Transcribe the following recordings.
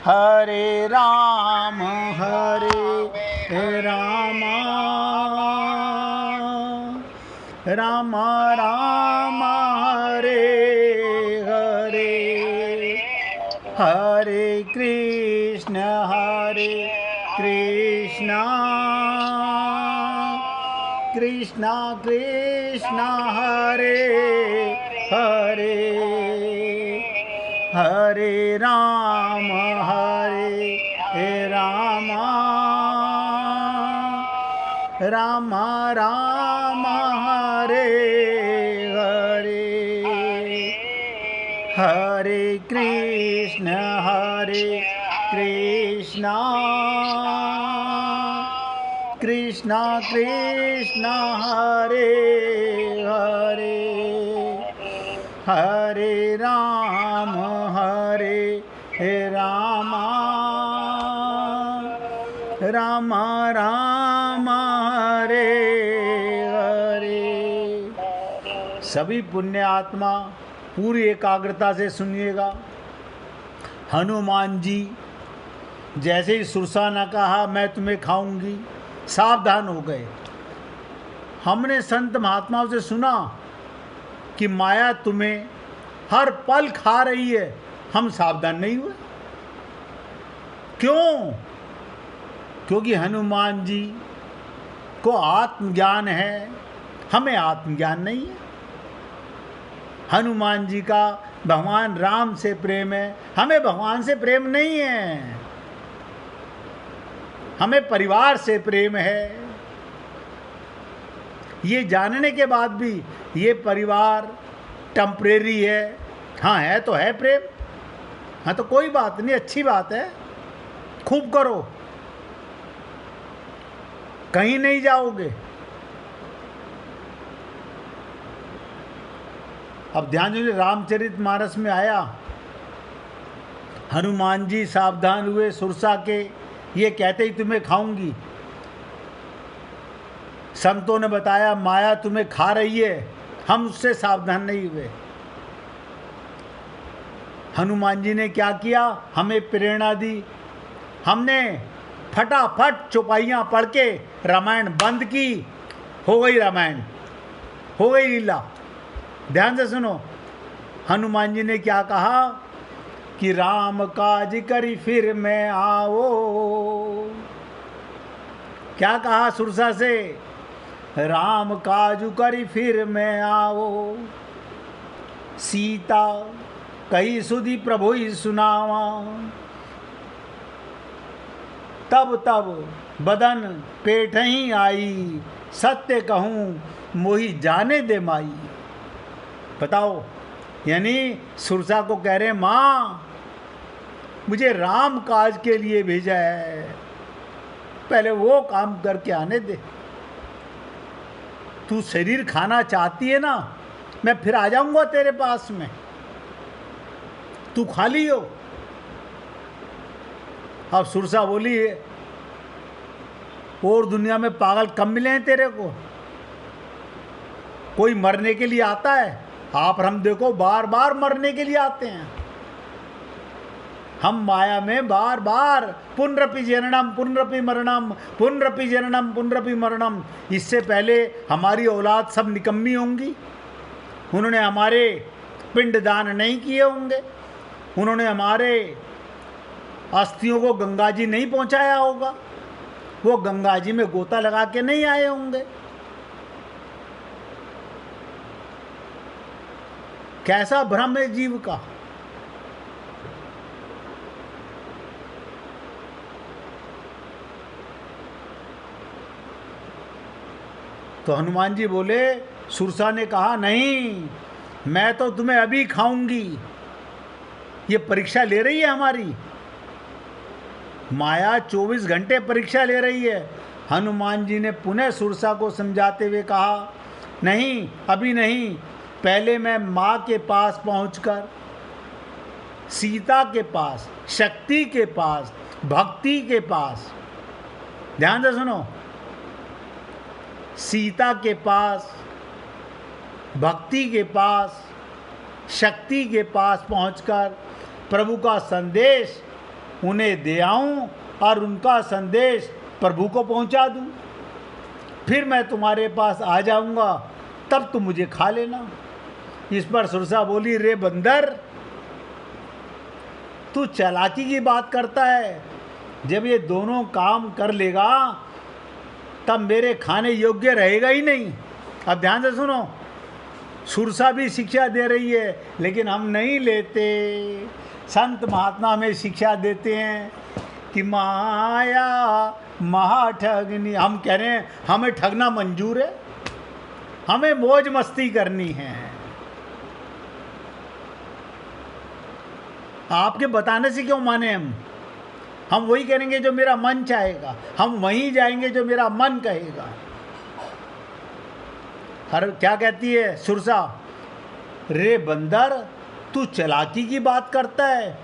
हरे राम राम राम राम हरे हरे, हरे कृष्ण कृष्ण कृष्ण हरे हरे, हरे राम राम राम राम हरे हरे, हरे कृष्ण कृष्ण कृष्ण हरे हरे, हरे राम राम राम राम हरे हरे। सभी पुण्य आत्मा पूरी एकाग्रता से सुनिएगा। हनुमान जी जैसे ही सुरसा ने कहा मैं तुम्हें खाऊंगी, सावधान हो गए। हमने संत महात्माओं से सुना कि माया तुम्हें हर पल खा रही है, हम सावधान नहीं हुए। क्यों? क्योंकि हनुमान जी को आत्मज्ञान है, हमें आत्मज्ञान नहीं है। हनुमान जी का भगवान राम से प्रेम है, हमें भगवान से प्रेम नहीं है। हमें परिवार से प्रेम है। ये जानने के बाद भी ये परिवार टेम्परेरी है। हाँ है तो है प्रेम, हाँ तो कोई बात नहीं, अच्छी बात है, खूब करो, कहीं नहीं जाओगे। अब ध्यान दीजिए, रामचरितमानस में आया, हनुमान जी सावधान हुए सुरसा के, ये कहते ही तुम्हें खाऊंगी। संतों ने बताया माया तुम्हें खा रही है, हम उससे सावधान नहीं हुए। हनुमान जी ने क्या किया? हमें प्रेरणा दी। हमने फटाफट चौपाइयाँ पढ़ के रामायण बंद की, हो गई रामायण, हो गई लीला। ध्यान से सुनो, हनुमान जी ने क्या कहा कि राम काज करी फिर मैं आओ। क्या कहा सुरसा से? राम काजु करी फिर मैं आओ, सीता कही सुधी प्रभु ही सुनावा, तब तब बदन पेट ही आई, सत्य कहूँ मोहि जाने दे माई। बताओ, यानी सुरसा को कह रहे माँ मुझे राम काज के लिए भेजा है, पहले वो काम करके आने दे। तू शरीर खाना चाहती है ना, मैं फिर आ जाऊंगा तेरे पास में, तू खा लियो। अब सुरसा बोली और दुनिया में पागल कम मिले हैं तेरे को, कोई मरने के लिए आता है? आप हम देखो बार बार मरने के लिए आते हैं। हम माया में बार बार पुनरपि जननम पुनरपि मरणम, पुनरपि जननम पुनरपि मरणम। इससे पहले हमारी औलाद सब निकम्मी होंगी, उन्होंने हमारे पिंडदान नहीं किए होंगे, उन्होंने हमारे अस्थियों को गंगा जी नहीं पहुंचाया होगा, वो गंगा जी में गोता लगा के नहीं आए होंगे। कैसा भ्रम है जीव का। तो हनुमान जी बोले, सुरसा ने कहा नहीं, मैं तो तुम्हें अभी खाऊंगी। ये परीक्षा ले रही है हमारी माया, 24 घंटे परीक्षा ले रही है। हनुमान जी ने पुनः सुरसा को समझाते हुए कहा, नहीं अभी नहीं, पहले मैं माँ के पास पहुंचकर, सीता के पास, शक्ति के पास, भक्ति के पास, ध्यान से सुनो, सीता के पास, भक्ति के पास, शक्ति के पास पहुंचकर प्रभु का संदेश उन्हें दे आऊं और उनका संदेश प्रभु को पहुंचा दूं, फिर मैं तुम्हारे पास आ जाऊंगा, तब तुम मुझे खा लेना। इस पर सुरसा बोली, रे बंदर, तू चालाकी की बात करता है। जब ये दोनों काम कर लेगा तब मेरे खाने योग्य रहेगा ही नहीं। अब ध्यान से सुनो, सुरसा भी शिक्षा दे रही है, लेकिन हम नहीं लेते। संत महात्मा हमें शिक्षा देते हैं कि माया महाठगनी। हम कह रहे हैं हमें ठगना मंजूर है, हमें मौज मस्ती करनी है। आपके बताने से क्यों माने हम वही करेंगे जो मेरा मन चाहेगा, हम वहीं जाएंगे जो मेरा मन कहेगा। हर क्या कहती है सुरसा, रे बंदर, तू चालाकी की बात करता है।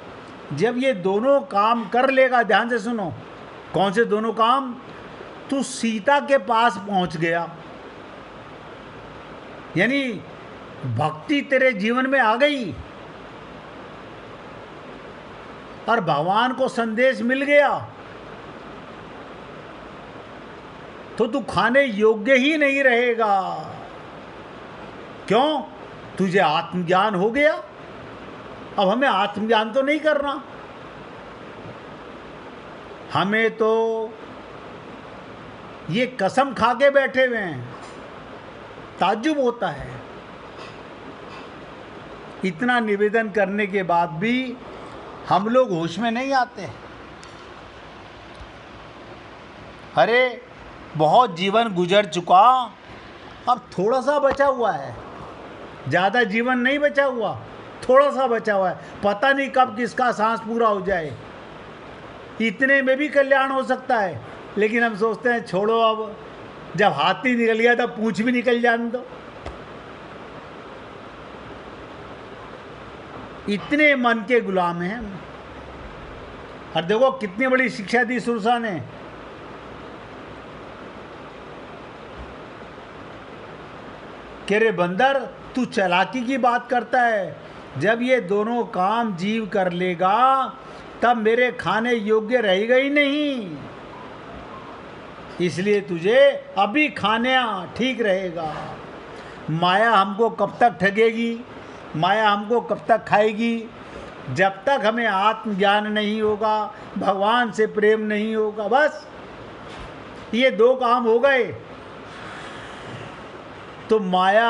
जब ये दोनों काम कर लेगा, ध्यान से सुनो, कौन से दोनों काम? तू सीता के पास पहुंच गया, यानी भक्ति तेरे जीवन में आ गई और भगवान को संदेश मिल गया, तो तू खाने योग्य ही नहीं रहेगा। क्यों? तुझे आत्मज्ञान हो गया। अब हमें आत्मज्ञान तो नहीं करना, हमें तो ये कसम खा के बैठे हुए हैं। ताज्जुब होता है, इतना निवेदन करने के बाद भी हम लोग होश में नहीं आते। अरे बहुत जीवन गुजर चुका, अब थोड़ा सा बचा हुआ है, ज़्यादा जीवन नहीं बचा हुआ, थोड़ा सा बचा हुआ है। पता नहीं कब किसका सांस पूरा हो जाए, इतने में भी कल्याण हो सकता है। लेकिन हम सोचते हैं छोड़ो, अब जब हाथी निकल गया तब पूंछ भी निकल जाने दो। इतने मन के गुलाम हैं हम। और देखो कितनी बड़ी शिक्षा दी सुरसा ने। कि रे बंदर, तू चालाकी की बात करता है। जब ये दोनों काम जीव कर लेगा तब मेरे खाने योग्य रहेगा ही नहीं, इसलिए तुझे अभी खाने ठीक रहेगा। माया हमको कब तक ठगेगी, माया हमको कब तक खाएगी? जब तक हमें आत्मज्ञान नहीं होगा, भगवान से प्रेम नहीं होगा। बस ये दो काम हो गए तो माया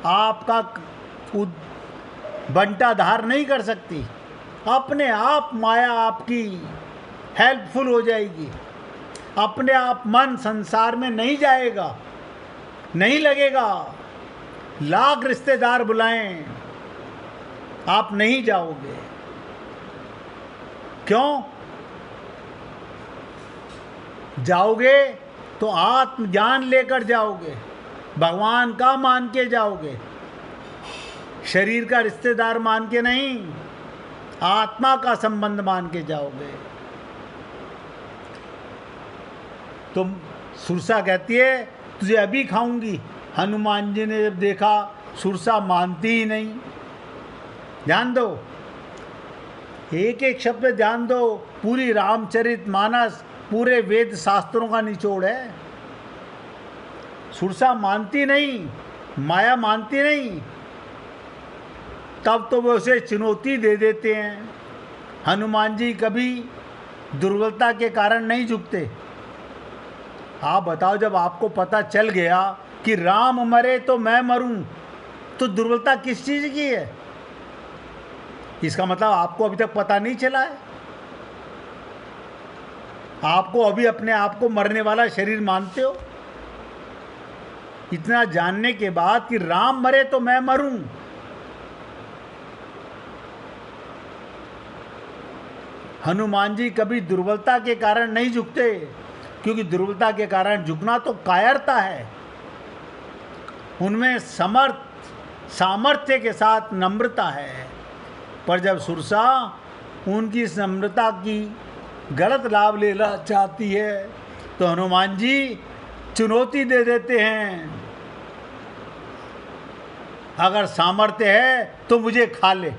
आपका बंटाधार नहीं कर सकती। अपने आप माया आपकी हेल्पफुल हो जाएगी। अपने आप मन संसार में नहीं जाएगा, नहीं लगेगा। लाख रिश्तेदार बुलाएं, आप नहीं जाओगे। क्यों? जाओगे तो आत्मज्ञान लेकर जाओगे, भगवान का मान के जाओगे, शरीर का रिश्तेदार मान के नहीं, आत्मा का संबंध मान के जाओगे। तो सुरसा कहती है तुझे अभी खाऊंगी। हनुमान जी ने जब देखा सुरसा मानती ही नहीं। ध्यान दो, एक एक शब्द ध्यान दो। पूरी रामचरितमानस पूरे वेद शास्त्रों का निचोड़ है। सुरसा मानती नहीं, माया मानती नहीं, तब तो वो उसे चुनौती दे देते हैं। हनुमान जी कभी दुर्बलता के कारण नहीं झुकते। आप बताओ, जब आपको पता चल गया कि राम मरे तो मैं मरूं, तो दुर्बलता किस चीज़ की है? इसका मतलब आपको अभी तक पता नहीं चला है। आपको अभी अपने आप को मरने वाला शरीर मानते हो। इतना जानने के बाद कि राम मरे तो मैं मरूं, हनुमान जी कभी दुर्बलता के कारण नहीं झुकते, क्योंकि दुर्बलता के कारण झुकना तो कायरता है। उनमें सामर्थ्य के साथ नम्रता है। पर जब सुरसा उनकी इस नम्रता की गलत लाभ लेना चाहती है तो हनुमान जी चुनौती दे देते हैं, अगर सामर्थ्य है तो मुझे खा ले,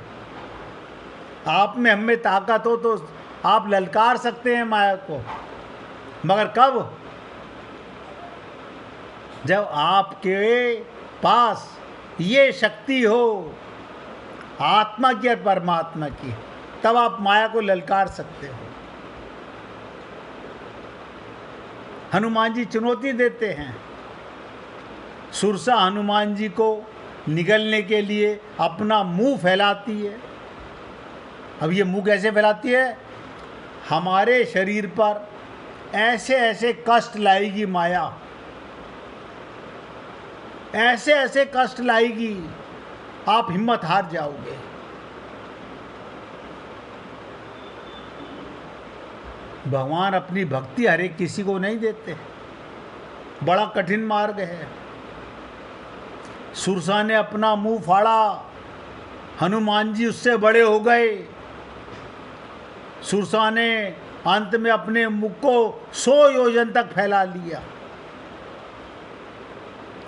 आप में हम में ताकत हो तो आप ललकार सकते हैं माया को, मगर कब? जब आपके पास ये शक्ति हो आत्मा की और परमात्मा की, तब आप माया को ललकार सकते हो। हनुमान जी चुनौती देते हैं। सुरसा हनुमान जी को निगलने के लिए अपना मुंह फैलाती है। अब ये मुंह कैसे फैलाती है? हमारे शरीर पर ऐसे ऐसे कष्ट लाएगी माया, ऐसे ऐसे कष्ट लाएगी, आप हिम्मत हार जाओगे। भगवान अपनी भक्ति हर एक किसी को नहीं देते, बड़ा कठिन मार्ग है। सुरसा ने अपना मुंह फाड़ा, हनुमान जी उससे बड़े हो गए। सुरसा ने अंत में अपने मुख को 100 योजन तक फैला लिया।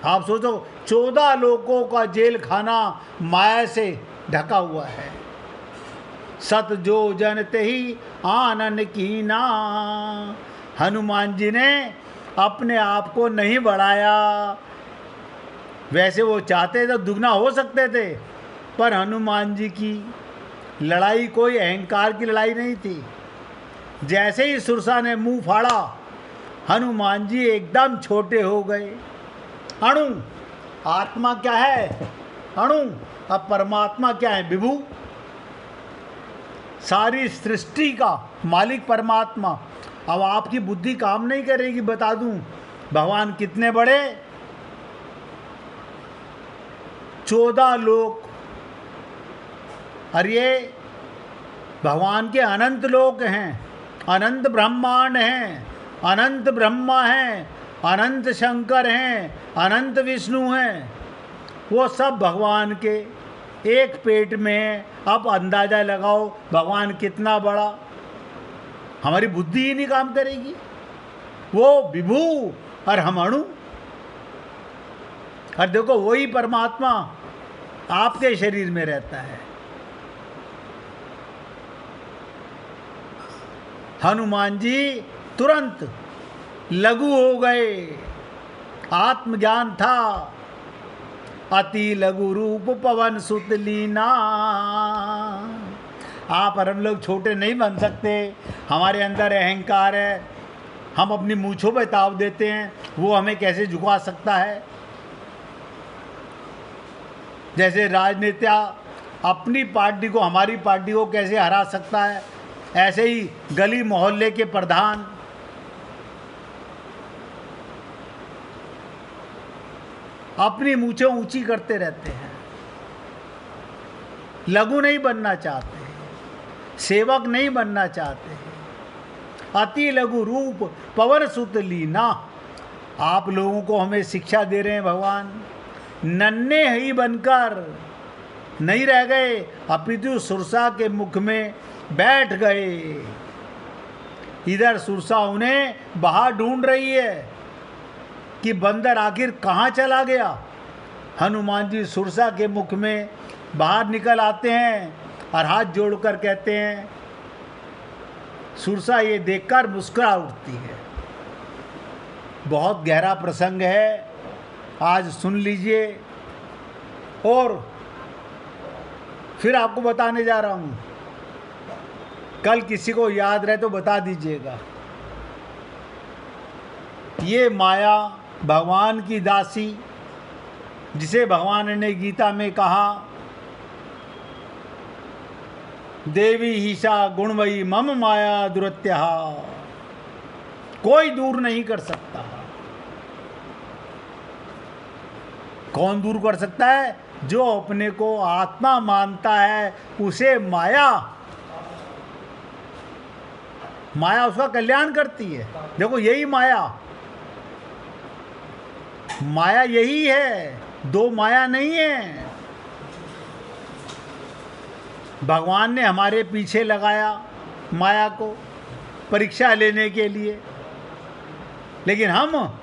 आप सोचो, 14 लोगों का जेल खाना माया से ढका हुआ है। सत जो जनते ही आनन कीना। हनुमान जी ने अपने आप को नहीं बढ़ाया। वैसे वो चाहते तो दुगना हो सकते थे, पर हनुमान जी की लड़ाई कोई अहंकार की लड़ाई नहीं थी। जैसे ही सुरसा ने मुंह फाड़ा, हनुमान जी एकदम छोटे हो गए। अणु, आत्मा क्या है? अणु। अब परमात्मा क्या है? विभु। सारी सृष्टि का मालिक परमात्मा। अब आपकी बुद्धि काम नहीं करेगी। बता दूं भगवान कितने बड़े? 14 लोक। और ये भगवान के अनंत लोक हैं, अनंत ब्रह्मांड हैं, अनंत ब्रह्मा हैं, अनंत शंकर हैं, अनंत विष्णु हैं। वो सब भगवान के एक पेट में। अब अंदाजा लगाओ भगवान कितना बड़ा। हमारी बुद्धि ही नहीं काम करेगी। वो विभु और हम अणु। और देखो, वही परमात्मा आपके शरीर में रहता है। हनुमान जी तुरंत लघु हो गए। आत्मज्ञान था। अति लघु रूप पवन सुत लीना। आप और हम लोग छोटे नहीं बन सकते। हमारे अंदर अहंकार है, हम अपनी मूंछों पे ताव देते हैं, वो हमें कैसे झुका सकता है? जैसे राजनेता अपनी पार्टी को, हमारी पार्टी को कैसे हरा सकता है, ऐसे ही गली मोहल्ले के प्रधान अपनी मूंछें ऊंची करते रहते हैं। लघु नहीं बनना चाहते, सेवक नहीं बनना चाहते। अति लघु रूप पवन सुत लीना। आप लोगों को हमें शिक्षा दे रहे हैं भगवान। नन्हे ही बनकर नहीं रह गए, अपितु सुरसा के मुख में बैठ गए। इधर सुरसा उन्हें बाहर ढूंढ रही है कि बंदर आखिर कहाँ चला गया। हनुमान जी सुरसा के मुख में बाहर निकल आते हैं और हाथ जोड़कर कहते हैं। सुरसा ये देखकर मुस्कुरा उठती है। बहुत गहरा प्रसंग है, आज सुन लीजिए। और फिर आपको बताने जा रहा हूँ, कल किसी को याद रहे तो बता दीजिएगा। ये माया भगवान की दासी, जिसे भगवान ने गीता में कहा, देवी हीशा गुणमयी मम माया दुरत्यः। कोई दूर नहीं कर सकता। कौन दूर कर सकता है? जो अपने को आत्मा मानता है, उसे माया उसका कल्याण करती है। देखो, यही माया यही है, दो माया नहीं है। भगवान ने हमारे पीछे लगाया माया को परीक्षा लेने के लिए, लेकिन हम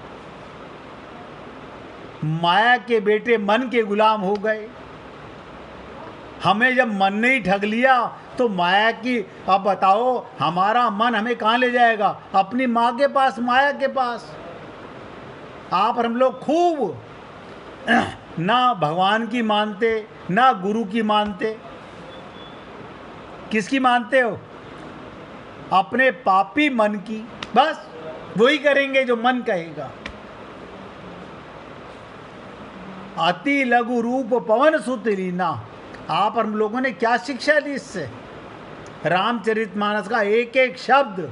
माया के बेटे मन के गुलाम हो गए। हमें जब मन ने ही ठग लिया तो माया की, अब बताओ हमारा मन हमें कहाँ ले जाएगा? अपनी माँ के पास, माया के पास। आप और हम लोग खूब ना भगवान की मानते, ना गुरु की मानते। किसकी मानते हो? अपने पापी मन की। बस वही करेंगे जो मन कहेगा। अति लघु रूप पवन सुत लीना। आप और हम लोगों ने क्या शिक्षा ली इससे? रामचरितमानस का एक एक शब्द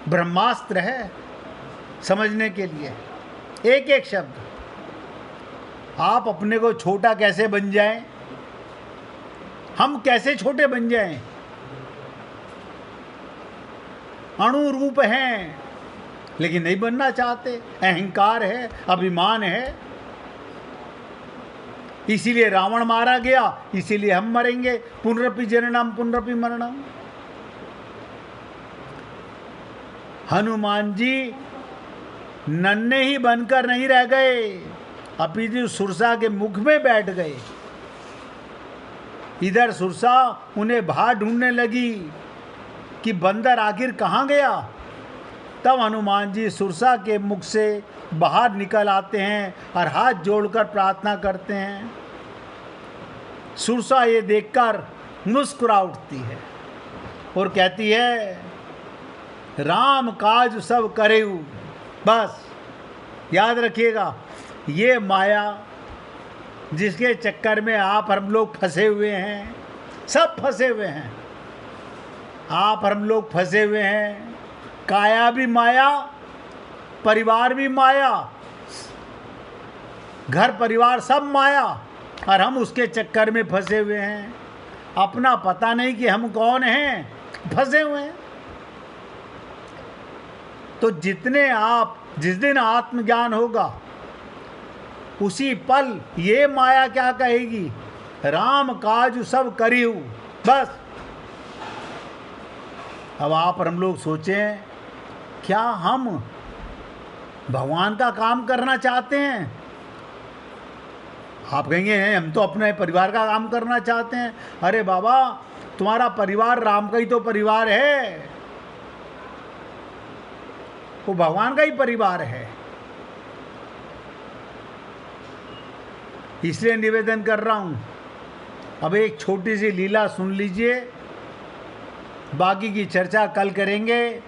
ब्रह्मास्त्र है समझने के लिए, एक एक शब्द। आप अपने को छोटा कैसे बन जाएं? हम कैसे छोटे बन जाएं? अणु रूप हैं लेकिन नहीं बनना चाहते। अहंकार है, अभिमान है, इसीलिए रावण मारा गया, इसीलिए हम मरेंगे। पुनरपि जननम पुनरपि मरणम। हनुमान जी नन्हे ही बनकर नहीं रह गए, अपितु सुरसा के मुख में बैठ गए। इधर सुरसा उन्हें बाहर ढूंढने लगी कि बंदर आखिर कहाँ गया। तब हनुमान जी सुरसा के मुख से बाहर निकल आते हैं और हाथ जोड़कर प्रार्थना करते हैं। सुरसा ये देखकर मुस्कुरा उठती है और कहती है, राम काज सब करेऊ। बस याद रखिएगा, ये माया जिसके चक्कर में आप हम लोग फंसे हुए हैं, सब फंसे हुए हैं। आप हम लोग फंसे हुए हैं। काया भी माया, परिवार भी माया, घर परिवार सब माया, और हम उसके चक्कर में फंसे हुए हैं। अपना पता नहीं कि हम कौन हैं, फंसे हुए हैं। तो जिस दिन आत्मज्ञान होगा उसी पल ये माया क्या कहेगी? राम काज सब करियू। बस अब आप और हम लोग सोचें, क्या हम भगवान का काम करना चाहते हैं? आप कहेंगे हम तो अपने परिवार का काम करना चाहते हैं। अरे बाबा, तुम्हारा परिवार राम का ही तो परिवार है, वो भगवान का ही परिवार है। इसलिए निवेदन कर रहा हूं, अब एक छोटी सी लीला सुन लीजिए, बाकी की चर्चा कल करेंगे।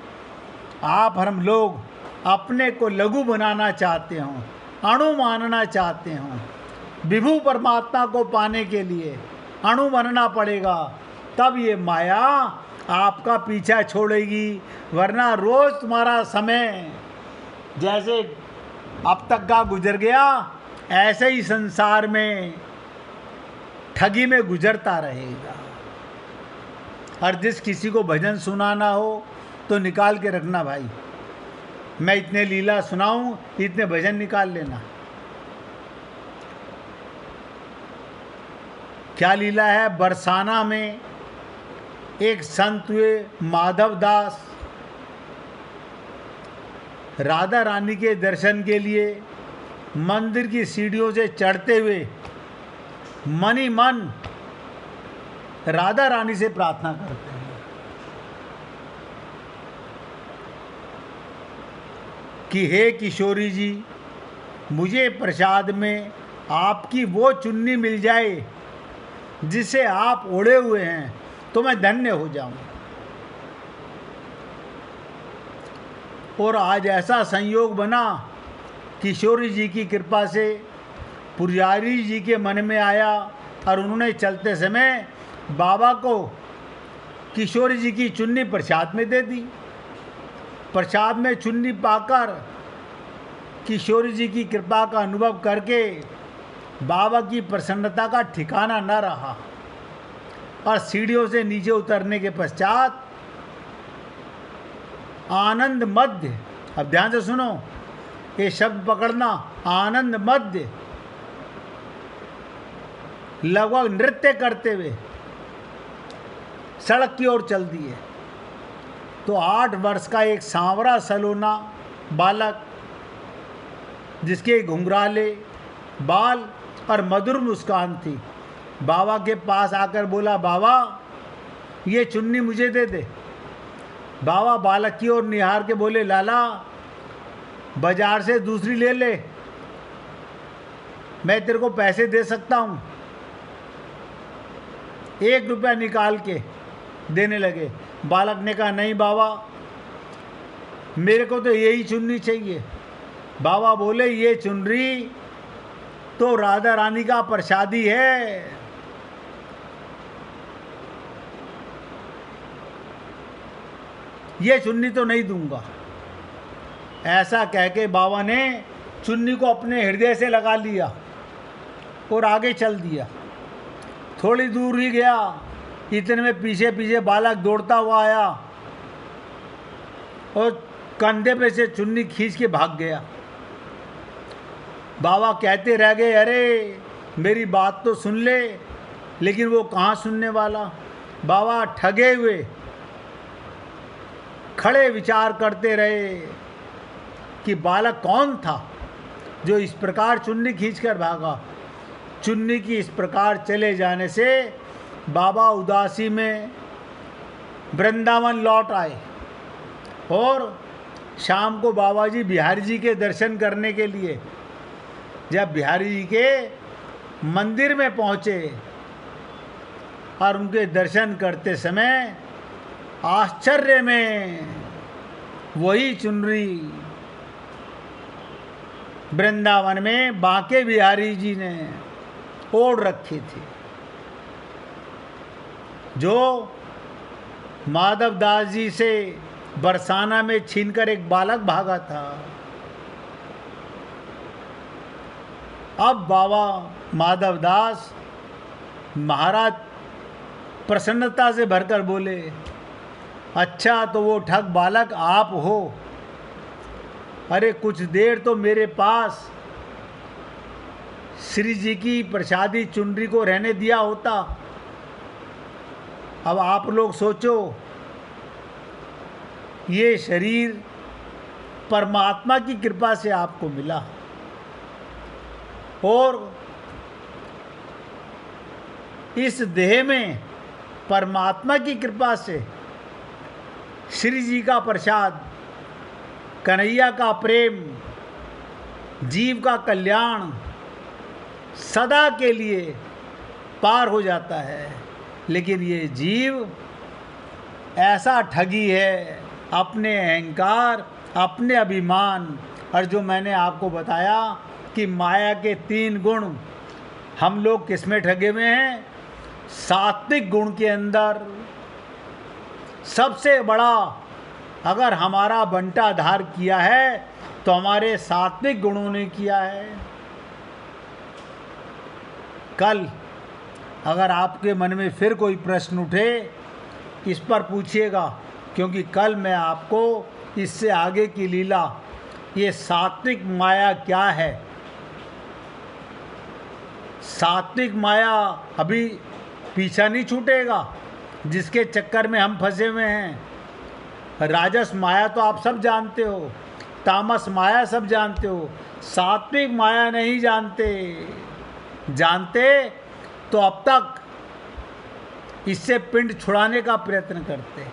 आप और हम लोग अपने को लघु बनाना चाहते हो, अणु मानना चाहते हो, विभु परमात्मा को पाने के लिए अणु बनना पड़ेगा, तब ये माया आपका पीछा छोड़ेगी। वरना रोज तुम्हारा समय जैसे अब तक का गुजर गया, ऐसे ही संसार में ठगी में गुजरता रहेगा। और जिस किसी को भजन सुनाना हो तो निकाल के रखना भाई, मैं इतने लीला सुनाऊं, इतने भजन निकाल लेना। क्या लीला है? बरसाना में एक संत हुए माधव दास, राधा रानी के दर्शन के लिए मंदिर की सीढ़ियों से चढ़ते हुए मन ही मन राधा रानी से प्रार्थना करते हैं कि हे किशोरी जी, मुझे प्रसाद में आपकी वो चुन्नी मिल जाए जिसे आप ओढ़े हुए हैं तो मैं धन्य हो जाऊं। और आज ऐसा संयोग बना, किशोरी जी की कृपा से पुजारी जी के मन में आया और उन्होंने चलते समय बाबा को किशोरी जी की चुन्नी प्रसाद में दे दी। प्रसाद में चुन्नी पाकर किशोरी जी की कृपा का अनुभव करके बाबा की प्रसन्नता का ठिकाना न रहा। और सीढ़ियों से नीचे उतरने के पश्चात आनंद मध्य, अब ध्यान से सुनो, ये शब्द पकड़ना, आनंद मध्य, लगभग नृत्य करते हुए सड़क की ओर चल दिए। तो 8 वर्ष का एक सांवरा सलोना बालक, जिसके घुंघराले बाल और मधुर मुस्कान थी, बाबा के पास आकर बोला, बाबा ये चुन्नी मुझे दे दे। बाबा बालक की ओर निहार के बोले, लाला बाजार से दूसरी ले ले, मैं तेरे को पैसे दे सकता हूँ। 1 रुपया निकाल के देने लगे। बालक ने कहा, नहीं बाबा, मेरे को तो यही चुन्नी चाहिए। बाबा बोले, ये चुनरी तो राधा रानी का प्रसादी है, ये चुन्नी तो नहीं दूंगा। ऐसा कह के बाबा ने चुन्नी को अपने हृदय से लगा लिया और आगे चल दिया। थोड़ी दूर ही गया, इतने में पीछे पीछे बालक दौड़ता हुआ आया और कंधे पे से चुन्नी खींच के भाग गया। बाबा कहते रह गए, अरे मेरी बात तो सुन ले, लेकिन वो कहाँ सुनने वाला। बाबा ठगे हुए खड़े विचार करते रहे कि बालक कौन था जो इस प्रकार चुन्नी खींचकर भागा। चुन्नी की इस प्रकार चले जाने से बाबा उदासी में वृंदावन लौट आए और शाम को बाबा जी बिहारी जी के दर्शन करने के लिए जब बिहारी जी के मंदिर में पहुँचे और उनके दर्शन करते समय आश्चर्य में वही चुनरी वृंदावन में बांके बिहारी जी ने ओढ़ रखी थी, जो माधव दास जी से बरसाना में छीनकर एक बालक भागा था। अब बाबा माधव दास महाराज प्रसन्नता से भरकर बोले, अच्छा तो वो ठग बालक आप हो। अरे कुछ देर तो मेरे पास श्री जी की प्रसादी चुनरी को रहने दिया होता। अब आप लोग सोचो, ये शरीर परमात्मा की कृपा से आपको मिला और इस देह में परमात्मा की कृपा से श्री जी का प्रसाद, कन्हैया का प्रेम, जीव का कल्याण सदा के लिए पार हो जाता है। लेकिन ये जीव ऐसा ठगी है, अपने अहंकार, अपने अभिमान, और जो मैंने आपको बताया कि माया के 3 गुण हम लोग किस में ठगे हुए हैं। सात्विक गुण के अंदर सबसे बड़ा अगर हमारा बंटाधार किया है तो हमारे सात्विक गुणों ने किया है। कल अगर आपके मन में फिर कोई प्रश्न उठे, इस पर पूछिएगा, क्योंकि कल मैं आपको इससे आगे की लीला, ये सात्विक माया क्या है, सात्विक माया अभी पीछा नहीं छूटेगा जिसके चक्कर में हम फंसे हुए हैं। राजस माया तो आप सब जानते हो, तामस माया सब जानते हो, सात्विक माया नहीं जानते। जानते तो अब तक इससे पिंड छुड़ाने का प्रयत्न करते।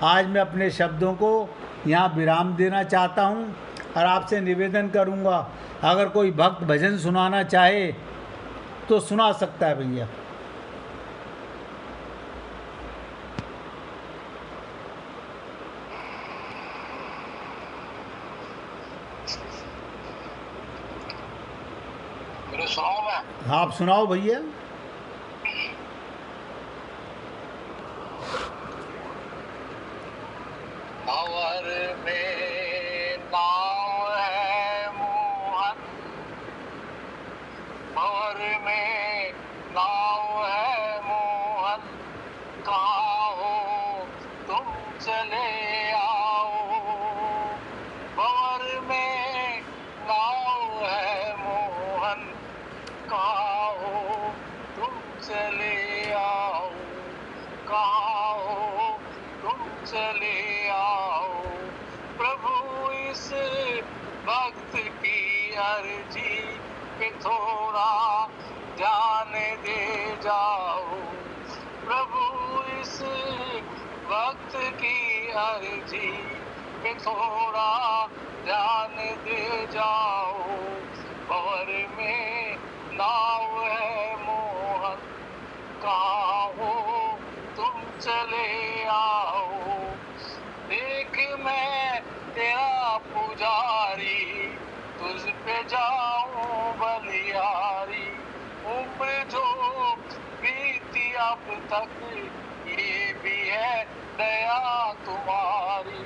आज मैं अपने शब्दों को यहाँ विराम देना चाहता हूँ और आपसे निवेदन करूँगा, अगर कोई भक्त भजन सुनाना चाहे तो सुना सकता है भैया। सुनाओ मैं? आप सुनाओ भैया। भंवर में नाव है मोहन, भंवर में नाव है मोहन, कहाँ हो तुम चले आओ। भंवर में नाव है मोहन, कहाँ हो तुम चले आओ, कहाँ हो तुम चले आओ। प्रभु इस भक्त की अर्जी पे थोड़ा ध्यान दे जाओ, प्रभु इस वक्त की अर्जी पे थोड़ा ध्यान दे जाओ। भंवर में नाव है मोहन, कहाँ हो तुम चले आओ। देख मैं तेरा पुजारी, तुझ पे जाऊं बलिहारी। उम्र जो बीती अब तक, ये भी है दया तुम्हारी।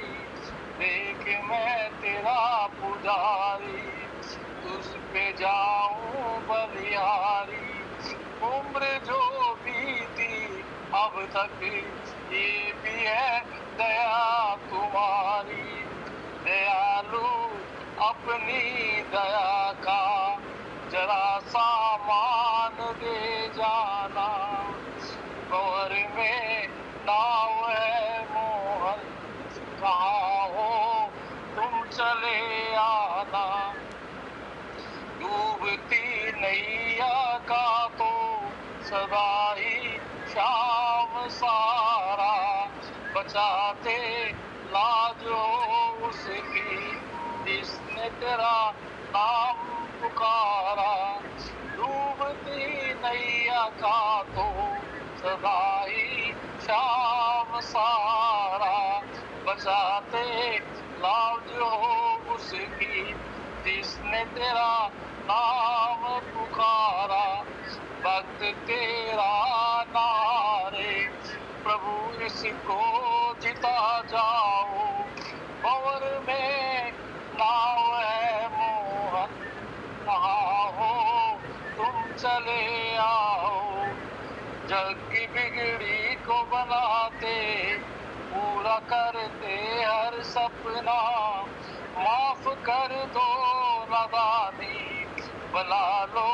देख मैं तेरा पुजारी, तुझ पे जाऊं बलिहारी। उम्र जो बीती अब तक, ये भी है दया तुम्हारी। दयालु अपनी दया का जरा सामान दे जाना। भंवर में नाव है मोहन, कहाँ हो तुम चले आना। डूबती नैया का तो सदा ही शाम सारा, बचाते लाज हो उसकी जिसने तेरा नाम पुकारा। डूबती नैया का तो सदा ही शाम सारा, बचाते लाज हो उसकी जिसने तेरा नाम पुकारा। भक्त तेरा नारे प्रभु इसको जिता जाओ। भंवर में नाव है मोहन, कहाँ हो तुम चले आओ। जग की बिगड़ी को बनाते, पूरा करते हर सपना। माफ कर दो नादानी, बुला लो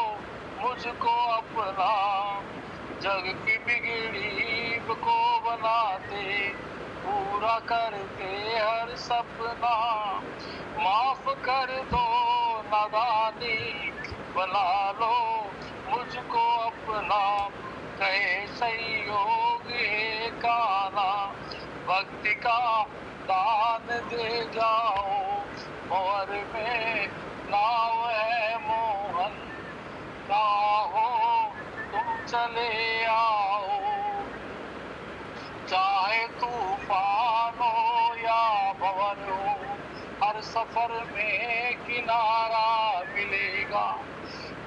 मुझको अपना। जग की बिगड़ी को बनाते, पूरा करते हर सपना। माफ कर दो नादानी, बुला लो मुझको अपना। कहे संयोग हे काना, भक्ति का दान दे जाओ। भंवर में नाव है मोहन, कहाँ हो तुम चले आओ। चाहे तूफान हो या भंवर हो, हर सफर में किनारा मिलेगा।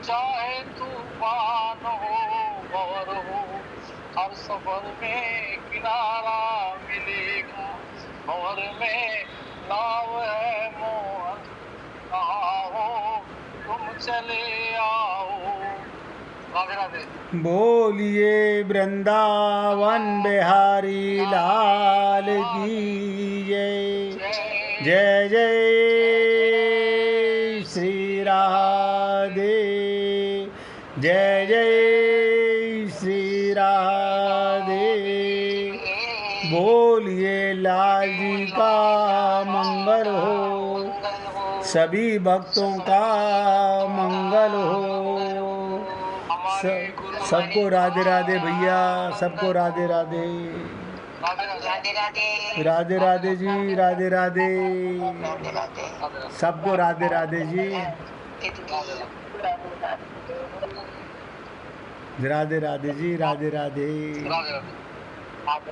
चाहे तूफान हो भंवर हो, हर सफर में किनारा मिलेगा। भंवर में नाव है मोहन, कहाँ हो तुम चले आओ। राधे राधे। बोलिए वृंदावन बिहारी लाल की जय। जय जय श्री राधे, जय जय श्री राधे। बोलिए लाल जी का मंगल हो, सभी भक्तों का मंगल हो। सबको राधे राधे भैया, सबको राधे राधे। राधे राधे। राधे राधे जी, राधे राधे। सबको राधे राधे जी, राधे राधे जी, राधे राधे। राधे राधे।